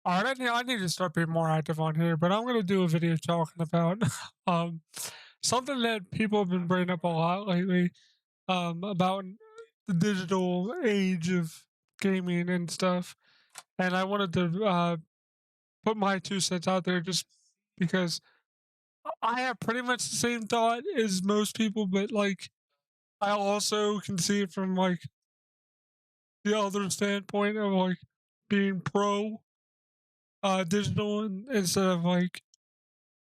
Alright, I need to start being more active on here, but I'm gonna do a video talking about um something that people have been bringing up a lot lately, about the digital age of gaming and stuff. And I wanted to put my 2 cents out there just because I have pretty much the same thought as most people, but like I also can see it from like the other standpoint of like being pro digital instead of like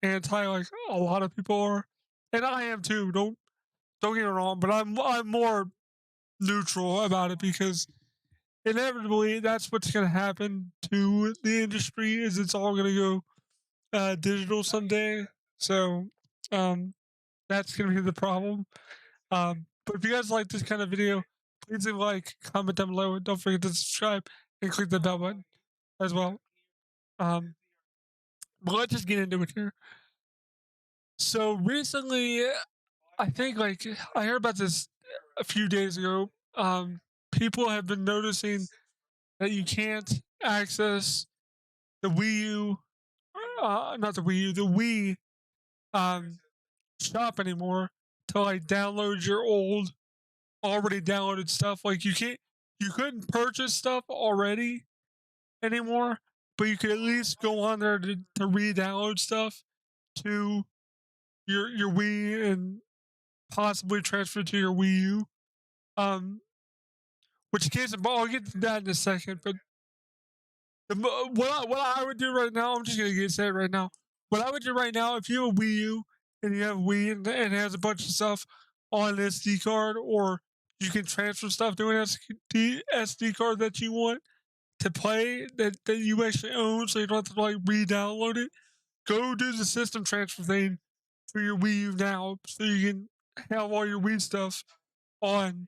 anti like a lot of people are, and I am too. Don't get me wrong, but I'm more neutral about it because inevitably that's what's going to happen to the industry. Is it's all going to go digital someday. So um, that's going to be the problem. But if you guys like this kind of video, please leave a like, comment down below, and don't forget to subscribe and click the bell button as well. Um, but let's just get into it here. So recently, I think like I heard about this a few days ago. People have been noticing that you can't access the Wii U, not the Wii U, the Wii um, shop anymore to like download your old, already downloaded stuff. Like you couldn't purchase stuff already anymore, but you could at least go on there to re-download stuff to your Wii and possibly transfer to your Wii U. Um, which case, I'll get to that in a second. But what I would do right now, I'm just gonna get said right now. What I would do right now, if you have a Wii U and you have Wii and it has a bunch of stuff on an SD card, or you can transfer stuff to an SD card that you want to play that you actually own, so you don't have to like re-download it. Go do the system transfer thing for your Wii U now, so you can have all your Wii stuff on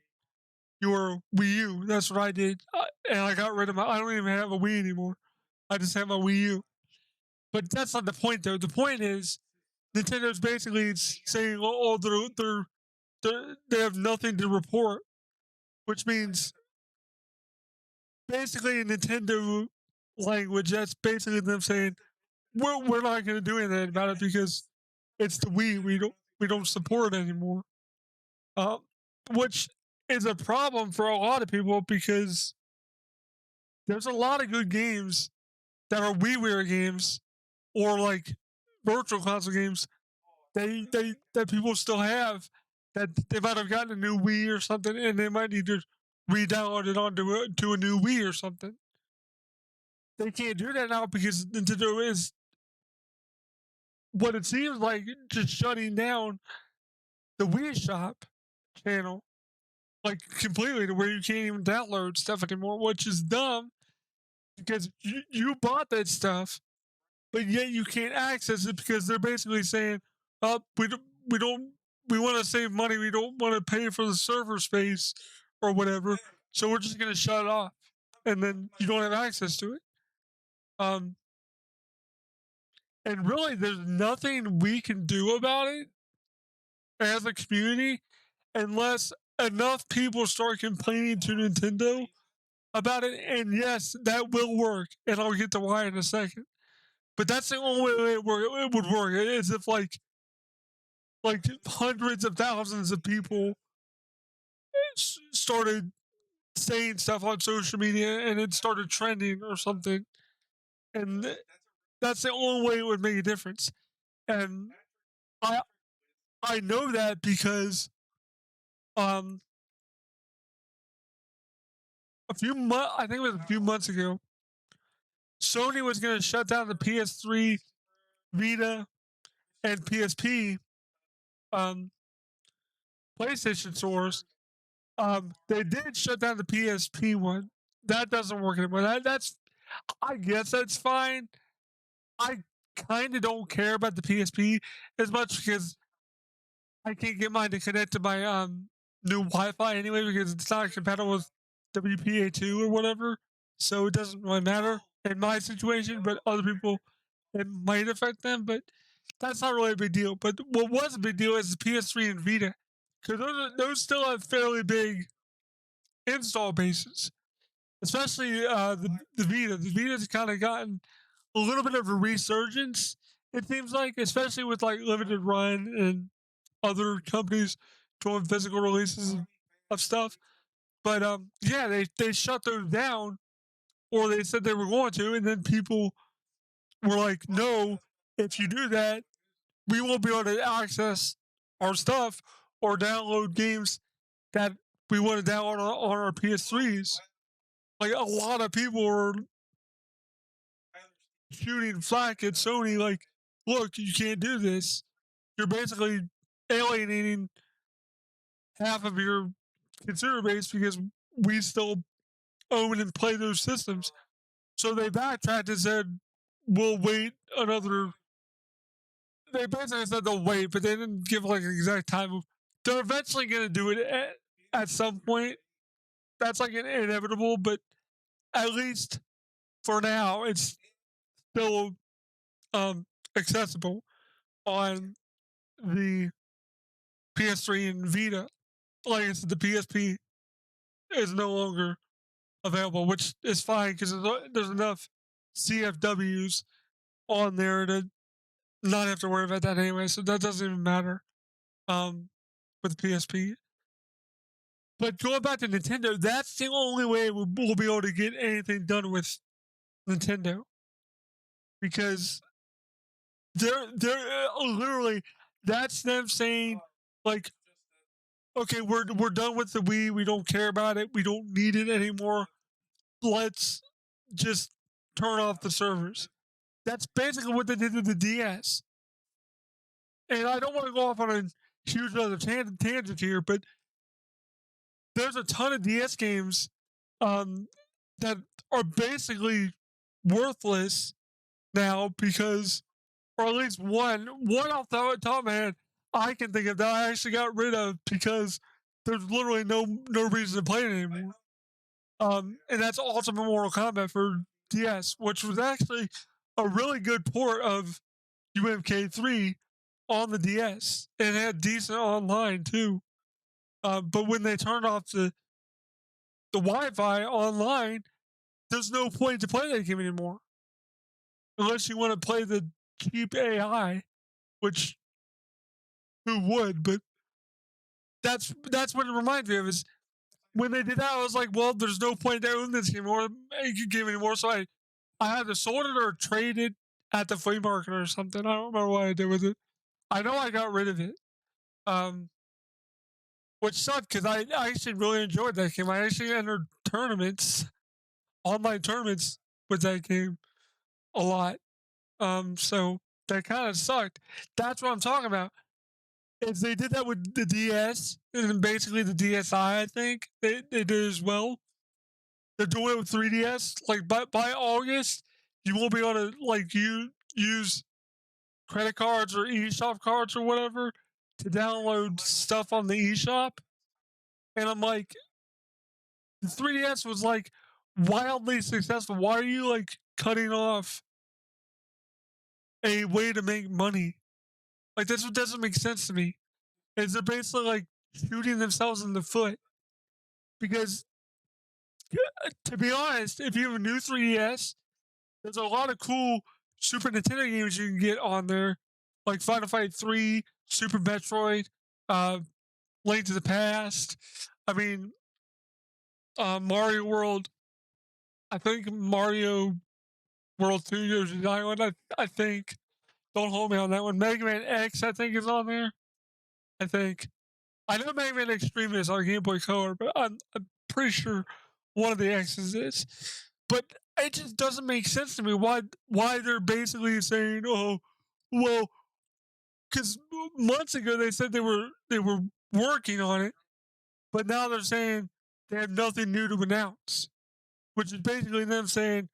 your Wii U. That's what I did, and I got rid of my. I don't even have a Wii anymore. I just have my Wii U. But that's not the point, though. The point is Nintendo's basically saying, "Oh, they have nothing to report," which means basically in Nintendo language, that's basically them saying, "We're not going to do anything about it because it's the Wii. We don't support it anymore." Um, which is a problem for a lot of people because there's a lot of good games that are WiiWare games or like virtual console games that people still have that they might have gotten a new Wii or something and they might need to re-download it onto to a new Wii or something. They can't do that now because Nintendo is what it seems like just shutting down the Wii Shop channel like completely to where you can't even download stuff anymore, which is dumb because you bought that stuff but yet you can't access it because they're basically saying, "Oh, we don't, we want to save money. We don't want to pay for the server space or whatever. So we're just gonna shut it off, and then you don't have access to it." Um, and really, there's nothing we can do about it as a community unless enough people start complaining to Nintendo about it. And yes, that will work, and I'll get to why in a second. But that's the only way it would work. Is if like hundreds of thousands of people started saying stuff on social media and it started trending or something. And that's the only way it would make a difference. And I I know that because um I think it was a few months ago, Sony was going to shut down the PS3, Vita, and PSP um PlayStation stores. They did shut down the PSP one. That doesn't work anymore. That's I guess that's fine. I kind of don't care about the PSP as much because I can't get mine to connect to my new Wi-Fi anyway because it's not compatible with WPA2 or whatever. So it doesn't really matter in my situation, but other people it might affect them. But that's not really a big deal. But what was a big deal is the PS3 and Vita because those still have fairly big install bases, especially the Vita. The Vita's kind of gotten a little bit of a resurgence. It seems like, especially with like Limited Run and other companies doing physical releases of stuff. But yeah, they shut those down, or they said they were going to, and then people were like, "No, if you do that, we won't be able to access our stuff or download games that we want to download on our PS3s." Like a lot of people were shooting flack at Sony, like, "Look, you can't do this. You're basically alienating half of your consumer base because we still own and play those systems." So they backtracked and said, "We'll wait another." They basically said they'll wait, but they didn't give like an exact time. They're eventually going to do it at some point. That's like an inevitable, but at least for now, it's still um, accessible on the PS3 and Vita. Like I said, the PSP is no longer available, which is fine because there's enough CFWs on there to not have to worry about that anyway. So that doesn't even matter with the PSP. But going back to Nintendo, that's the only way we'll be able to get anything done with Nintendo because they're literally that's them saying like, okay, we're done with the Wii. We don't care about it. We don't need it anymore. Let's just turn off the servers. That's basically what they did to the DS. And I don't want to go off on a huge other tangent here, but there's a ton of DS games um, that are basically worthless now because, or at least one off the top of my head, I can think of that I actually got rid of because there's literally no reason to play it anymore. And that's Ultimate Mortal Kombat for DS, which was actually a really good port of UMK3 on the DS. It had decent online too. But when they turned off the Wi-Fi online, there's no point to play that game anymore unless you want to play the cheap AI, which who would? But that's what it reminds me of. Is when they did that, I was like, well, there's no point to own this game anymore. So I either sold it or traded at the flea market or something. I don't remember what I did with it. I know I got rid of it, um, which sucked because I actually really enjoyed that game. I actually entered tournaments, online tournaments with that game a lot. So that kind of sucked. That's what I'm talking about. Is they did that with the DS and basically the DSi. I think they did as well. They're doing it with 3DS. Like by August, you won't be able to like you use credit cards or eShop cards or whatever to download stuff on the eShop. And I'm like, the 3DS was like wildly successful. Why are you like cutting off a way to make money? Like that's what doesn't make sense to me. Is they're basically like shooting themselves in the foot because to be honest, if you have a new 3DS, there's a lot of cool Super Nintendo games you can get on there, like Final Fight 3, Super Metroid, uh, Link to the Past. I mean, Mario World. I think Mario World 2 Yoshi's Island. I think. Don't hold me on that one. Mega Man X, I think, is on there. I think. I know Mega Man Extreme is on Game Boy Color, but I'm pretty sure one of the X's is. But it just doesn't make sense to me why they're basically saying, oh, well, because months ago they said they were working on it, but now they're saying they have nothing new to announce, which is basically them saying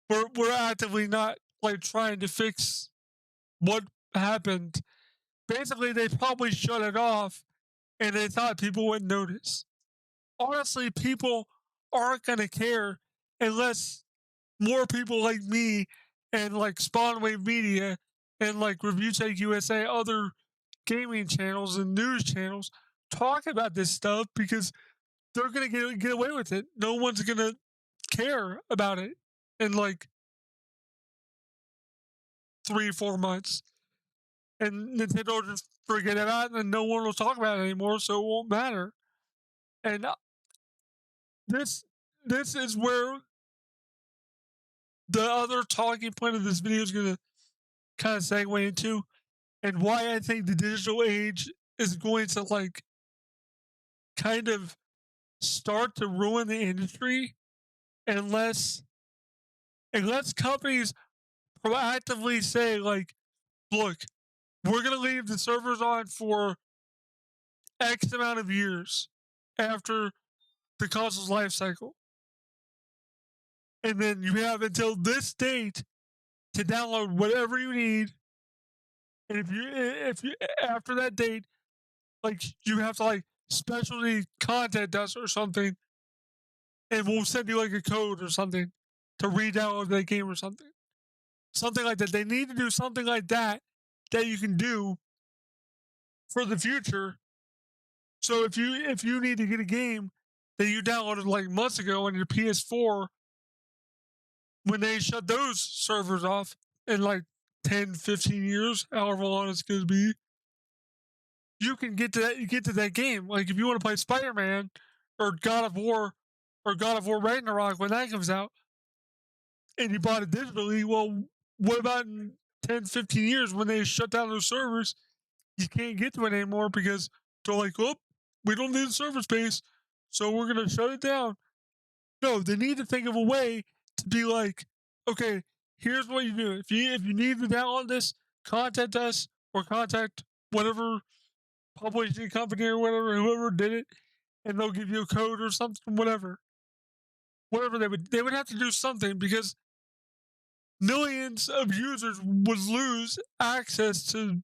we're actively not like trying to fix what happened. Basically, they probably shut it off and they thought people wouldn't notice. Honestly, people aren't gonna care unless more people like me and like Spawnwave Media and like Review Tech USA, other gaming channels and news channels talk about this stuff because they're gonna get away with it. No one's gonna care about it, and like 3-4 months, and Nintendo just forget about it, and no one will talk about it anymore, so it won't matter. And this this is where the other talking point of this video is going to kind of segue into, and why I think the digital age is going to like kind of start to ruin the industry unless companies proactively say like, look, we're going to leave the servers on for X amount of years after the console's life cycle, and then you have until this date to download whatever you need. And if you after that date, like you have to like specialty contact us or something, and we'll send you like a code or something to re-download that game or something like that. They need to do something like that that you can do for the future. So if you need to get a game that you downloaded like months ago on your PS4, when they shut those servers off in like 10, 15 years, however long it's going to be, you can get to that. You get to that game. Like if you want to play Spider-Man or God of War or God of War Ragnarok when that comes out, and you bought it digitally, well, what about in 10, 15 years when they shut down those servers? You can't get to it anymore because they're like, oh, we don't need the server space, so we're gonna shut it down. No, they need to think of a way to be like, okay, here's what you do. If you need to download this, contact us or contact whatever publishing company or whatever, whoever did it, and they'll give you a code or something, whatever. Whatever they would have to do something because millions of users would lose access to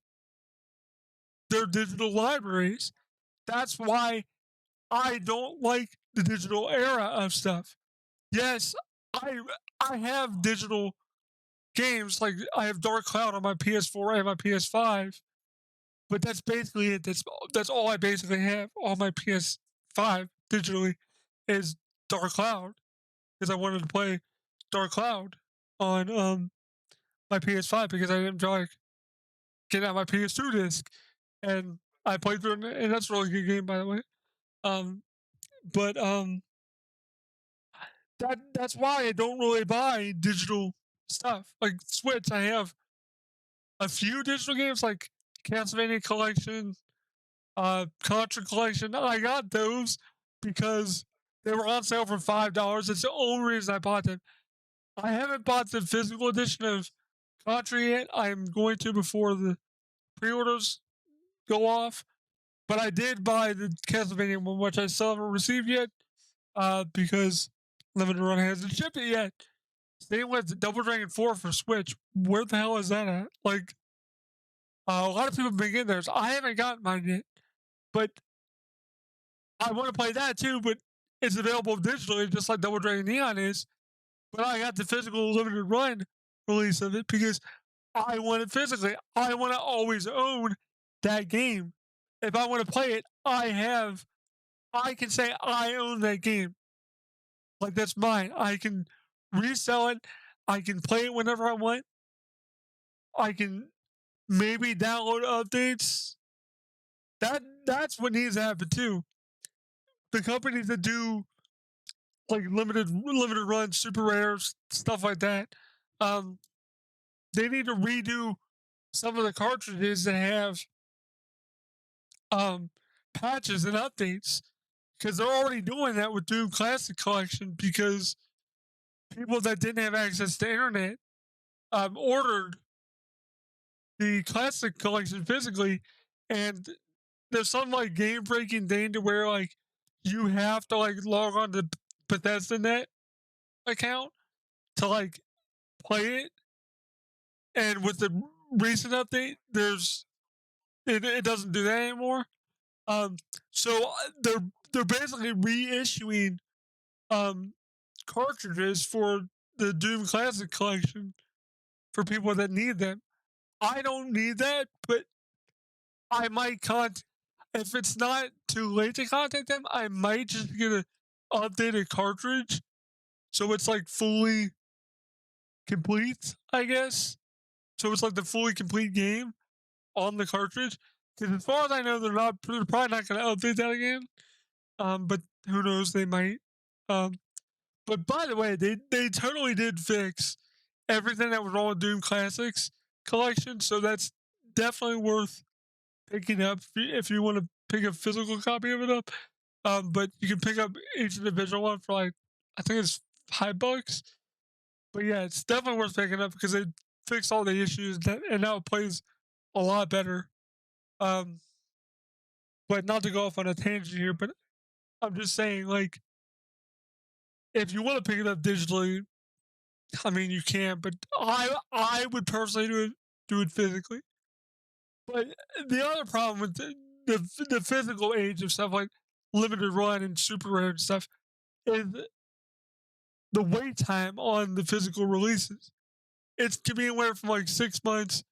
their digital libraries. That's why I don't like the digital era of stuff. Yes, I I have digital games like I have Dark Cloud on my PS4 and my PS5, but that's basically it. That's all I basically have on my PS5 digitally is Dark Cloud because I wanted to play Dark Cloud on my PS5 because I didn't feel like getting out my PS2 disc, and I played through it, and that's a really good game by the way. Um, but that's why I don't really buy digital stuff. Like Switch, I have a few digital games like Castlevania Collection, Contra Collection. I got those because they were on sale for $5. It's the only reason I bought them. I haven't bought the physical edition of Contra yet. I'm going to before the pre-orders go off. But I did buy the Castlevania one, which I still haven't received yet, because Limited Run hasn't shipped it yet. Same with Double Dragon 4 for Switch. Where the hell is that at? Like, a lot of people have been getting theirs. I haven't gotten mine yet, but I want to play that too. But it's available digitally, just like Double Dragon Neon is. But I got the physical Limited Run release of it because I want it physically. I want to always own that game. If I want to play it, I can say I own that game. Like that's mine. I can resell it. I can play it whenever I want. I can maybe download updates. That's what needs to happen too. The companies that do like limited run, super rares, stuff like that, um, they need to redo some of the cartridges that have um patches and updates because they're already doing that with Doom Classic Collection because people that didn't have access to internet ordered the Classic Collection physically, and there's some like game breaking thing to where like you have to like log on to Bethesda Net account to like play it, and with the recent update, it doesn't do that anymore. Um, so they're basically reissuing um cartridges for the Doom Classic Collection for people that need them. I don't need that, but I might if it's not too late to contact them, I might just get a updated cartridge so it's like fully complete, I guess. so it's like the fully complete game on the cartridge. Because as far as I know, they're probably not going to update that again. But who knows? They might. Um, but by the way, they totally did fix everything that was wrong with Doom Classics collection. So that's definitely worth picking up if you want to pick a physical copy of it up. But you can pick up each individual one for like I think it's $5. But yeah, it's definitely worth picking up because they fixed all the issues and now it plays a lot better. Um, but not to go off on a tangent here, but I'm just saying like if you want to pick it up digitally, I mean you can, but I would personally do it physically. But the other problem with the physical age of stuff like limited run and super rare and stuff is the wait time on the physical releases. It can be anywhere from like 6 months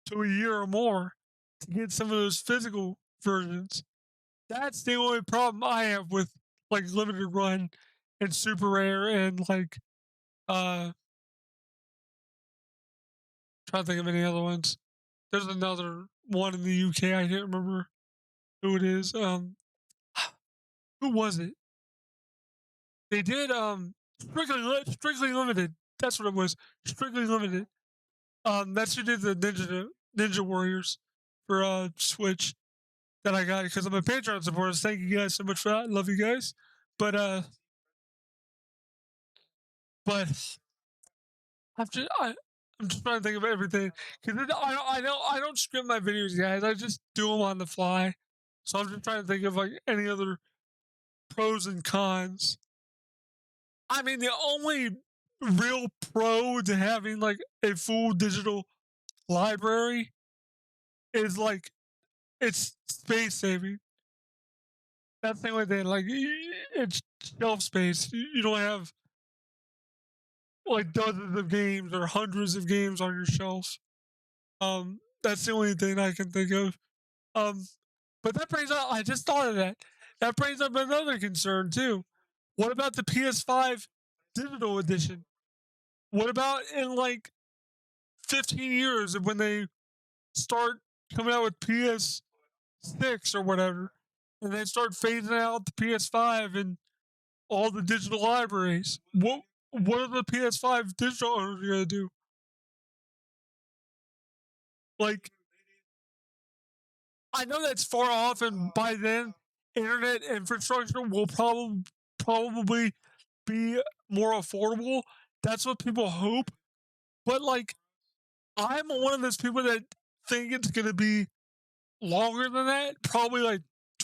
to a year or more to get some of those physical versions. That's the only problem I have with like limited run and super rare and like trying to think of any other ones. There's another one in the UK. I can't remember who it is. Who was it? They did strictly limited. That's what it was. Strictly limited. That's who did the Ninja Warriors for Switch that I got because I'm a Patreon supporter. So thank you guys so much for that. Love you guys. But uh, but I'm just trying to think of everything because I don't script my videos, guys. I just do them on the fly. So I'm just trying to think of like any other pros and cons. I mean, the only real pro to having like a full digital library is like it's space saving. That's the only thing. Like it's shelf space. You don't have like dozens of games or hundreds of games on your shelf. That's the only thing I can think of. Um, but that brings up. I just thought of that. That brings up another concern too. What about the PS5 digital edition? What about in like 15 years when they start coming out with PS6 or whatever, and they start phasing out the PS5 and all the digital libraries? What are the PS5 digital owners gonna do? Like, I know that's far off, and by then, internet infrastructure will probably be more affordable. That's what people hope. But like, I'm one of those people that think it's gonna be longer than that, probably like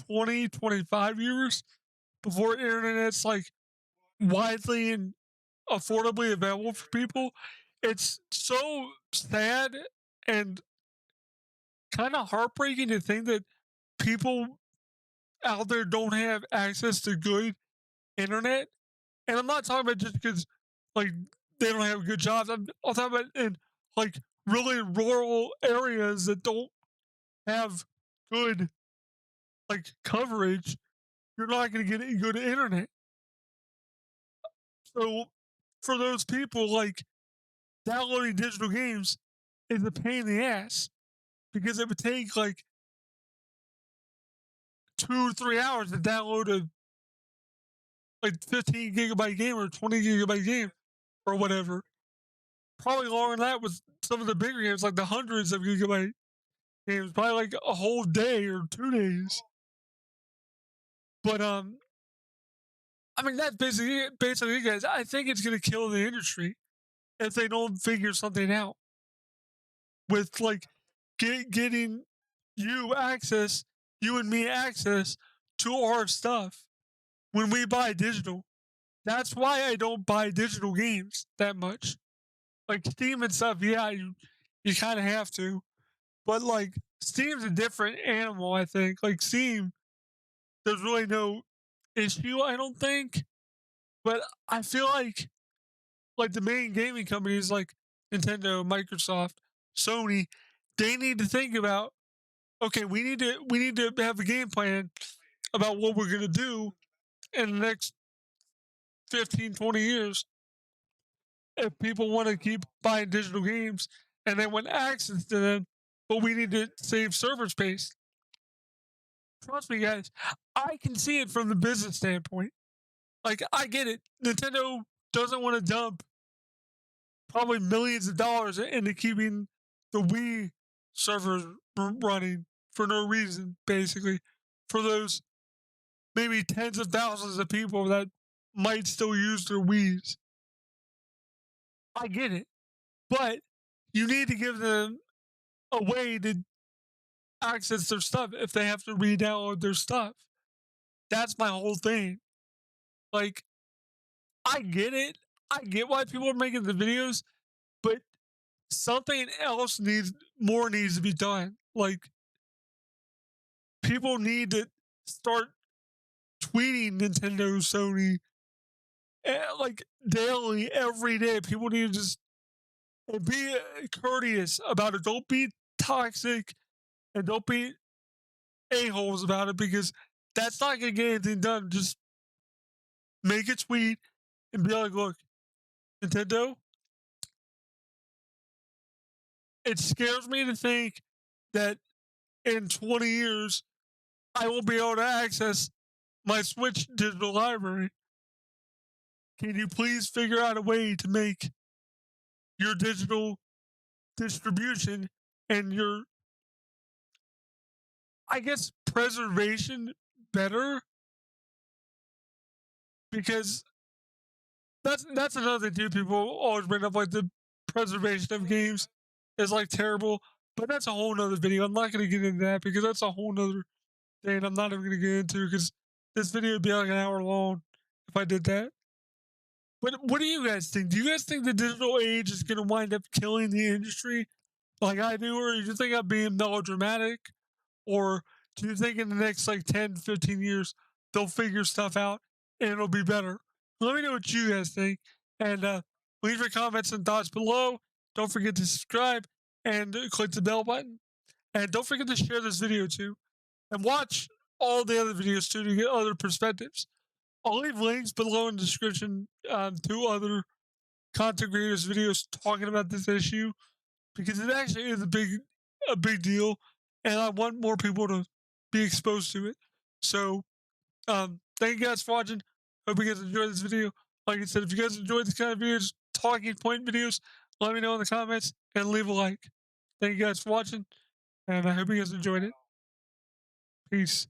20, 25 years before internet's like widely and affordably available for people. It's so sad and kind of heartbreaking to think that people out there don't have access to good internet. And I'm not talking about just because like they don't have good jobs. I'm talking about in like really rural areas that don't have good like coverage. You're not going to get any good internet. So for those people, like downloading digital games is a pain in the ass because it would take like 2 or 3 hours to download a like 15 gigabyte game or 20 gigabyte game or whatever. Probably longer than that with some of the bigger games, like the hundreds of gigabyte games, probably like a whole day or 2 days. But I mean that's basically it, guys. I think it's gonna kill the industry if they don't figure something out with like getting you and me access to our stuff when we buy digital. That's why I don't buy digital games that much. Like Steam and stuff, yeah, you kind of have to, but like Steam's a different animal. I think like Steam, there's really no issue. I don't think, but I feel like the main gaming companies like Nintendo, Microsoft, Sony, they need to think about okay, we need to have a game plan about what we're gonna do in the next 15, 20 years if people want to keep buying digital games and they want access to them, but we need to save server space. Trust me, guys, I can see it from the business standpoint. Like, I get it. Nintendo doesn't want to dump probably millions of dollars into keeping the Wii servers running for no reason, basically, for those maybe tens of thousands of people that might still use their Wii's. I get it, but you need to give them a way to access their stuff if they have to re-download their stuff. That's my whole thing. Like, I get it. I get why people are making the videos, but something else needs to be done. Like, people need to start tweeting Nintendo, Sony, like daily, every day. People need to just be courteous about it. Don't be toxic and don't be a-holes about it because that's not going to get anything done. Just make a tweet and be like, look, Nintendo, it scares me to think that in 20 years, I won't be able to access my Switch digital library. Can you please figure out a way to make your digital distribution and your, I guess, preservation better? Because that's another thing too. People always bring up like the preservation of games is like terrible, but that's a whole nother video. I'm not gonna get into that because that's a whole nother thing I'm not even gonna get into because this video would be like an hour long if I did that. But what do you guys think? Do you guys think the digital age is gonna wind up killing the industry like I do, or do you think I'm being melodramatic? Or do you think in the next like 10, 15 years, they'll figure stuff out and it'll be better? Let me know what you guys think. And leave your comments and thoughts below. Don't forget to subscribe and click the bell button. And don't forget to share this video too. And watch all the other videos too to get other perspectives. I'll leave links below in the description to other content creators' videos talking about this issue because it actually is a big deal, and I want more people to be exposed to it. So, thank you guys for watching. Hope you guys enjoyed this video. Like I said, if you guys enjoyed this kind of videos, talking point videos, let me know in the comments and leave a like. Thank you guys for watching, and I hope you guys enjoyed it. Peace.